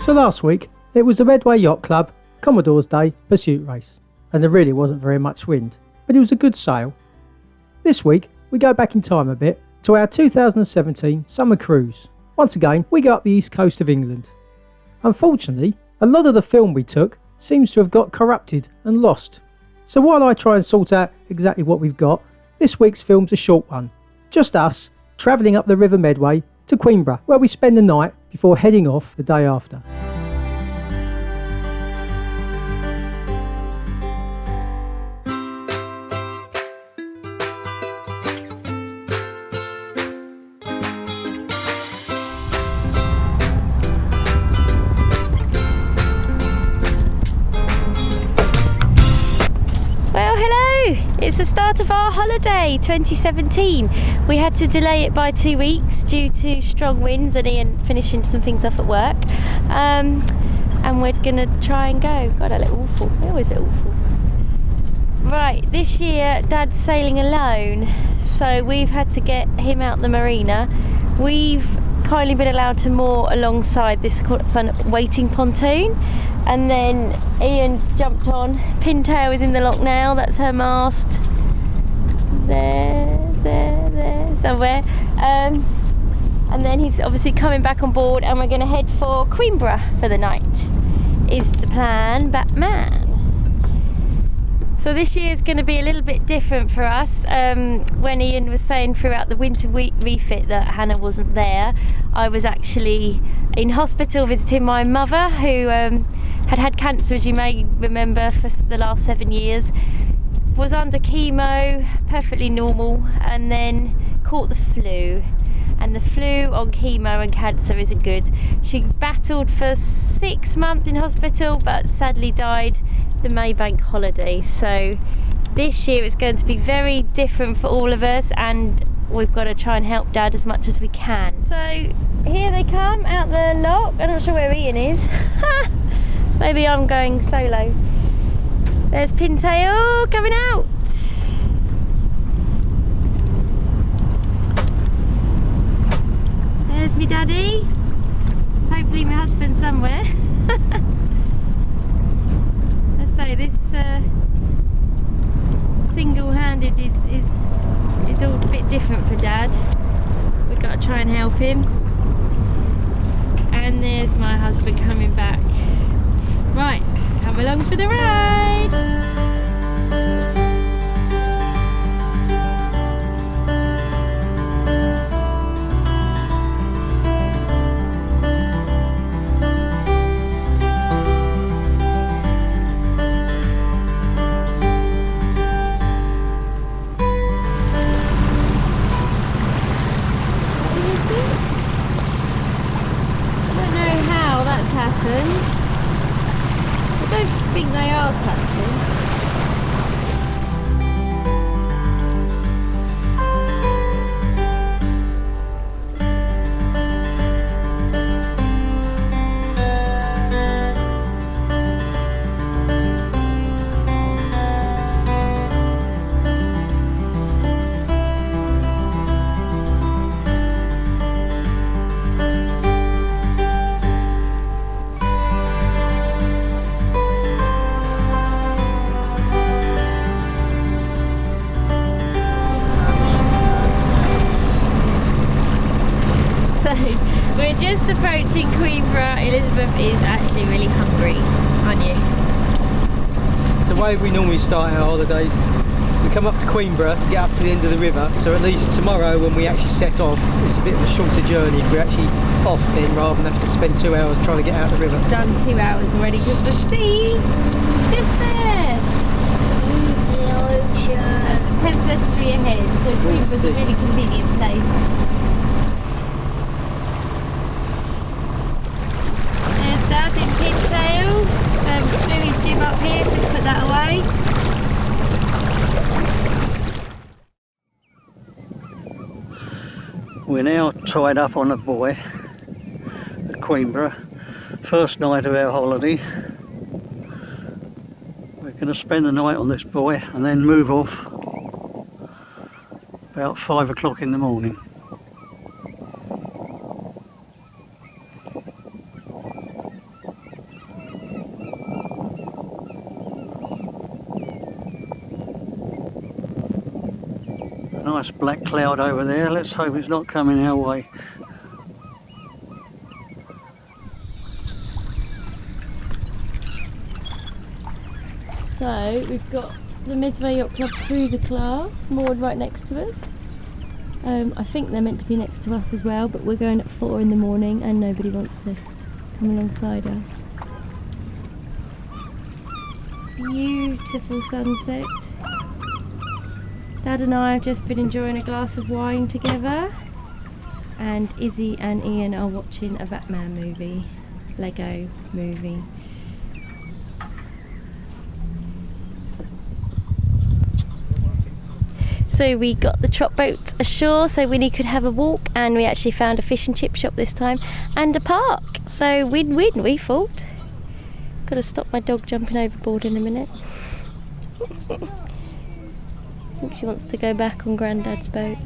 So last week it was the Medway Yacht Club Commodore's Day pursuit race, and there really wasn't very much wind, but it was a good sail. This week we go back in time a bit to our 2017 summer cruise. Once again we go up the east coast of England. Unfortunately, a lot of the film we took seems to have got corrupted and lost. So while I try and sort out exactly what we've got, this week's film's a short one. Just us travelling up the River Medway to Queenborough, where we spend the night before heading off the day after. It's the start of our holiday 2017. We had to delay it by 2 weeks due to strong winds and Ian finishing some things off at work, and we're gonna try and go. God, I look awful. I always look awful. Right, this year Dad's sailing alone, so we've had to get him out the marina. We've kindly been allowed to moor alongside this waiting pontoon, and then Ian's jumped on. Pintail is in the lock now, that's her mast. There, somewhere. And then he's obviously coming back on board, and we're going to head for Queenborough for the night, is the plan, Batman. So this year is going to be a little bit different for us. When Ian was saying throughout the winter refit that Hannah wasn't there, I was actually in hospital visiting my mother, who had cancer, as you may remember, for the last 7 years. Was under chemo, perfectly normal, and then caught the flu. And the flu on chemo and cancer isn't good. She battled for 6 months in hospital, but sadly died the Maybank holiday. So this year it's going to be very different for all of us, and we've got to try and help Dad as much as we can. So here they come out the lock. I'm not sure where Ian is. Maybe I'm going solo. There's Pintail coming out. There's me daddy. Hopefully my husband somewhere. Let's say this single-handed is all a bit different for Dad. We've got to try and help him. And there's my husband coming back. Right, come along for the ride. Happens. I don't think they are touching. We're just approaching Queenborough. Elizabeth is actually really hungry, aren't you? It's the way we normally start our holidays. We come up to Queenborough to get up to the end of the river, so at least tomorrow when we actually set off, it's a bit of a shorter journey if we're actually off then, rather than have to spend 2 hours trying to get out of the river. Done 2 hours already because the sea is just there. That's the Thames Estuary ahead, so Queenborough's a really convenient place. Dad in Pintail, some fluid jib up here, just put that away. We're now tied up on a buoy at Queenborough, first night of our holiday. We're going to spend the night on this buoy and then move off about 5 o'clock in the morning. Nice black cloud over there. Let's hope it's not coming our way. So we've got the Midway Yacht Club cruiser class moored right next to us. I think they're meant to be next to us as well, but we're going at 4 in the morning and nobody wants to come alongside us. Beautiful sunset. Dad and I have just been enjoying a glass of wine together, and Izzy and Ian are watching a Batman movie, Lego movie. So we got the trot boat ashore so Winnie could have a walk, and we actually found a fish and chip shop this time and a park. So win-win, we thought. Got to stop my dog jumping overboard in a minute. I think she wants to go back on Grandad's boat.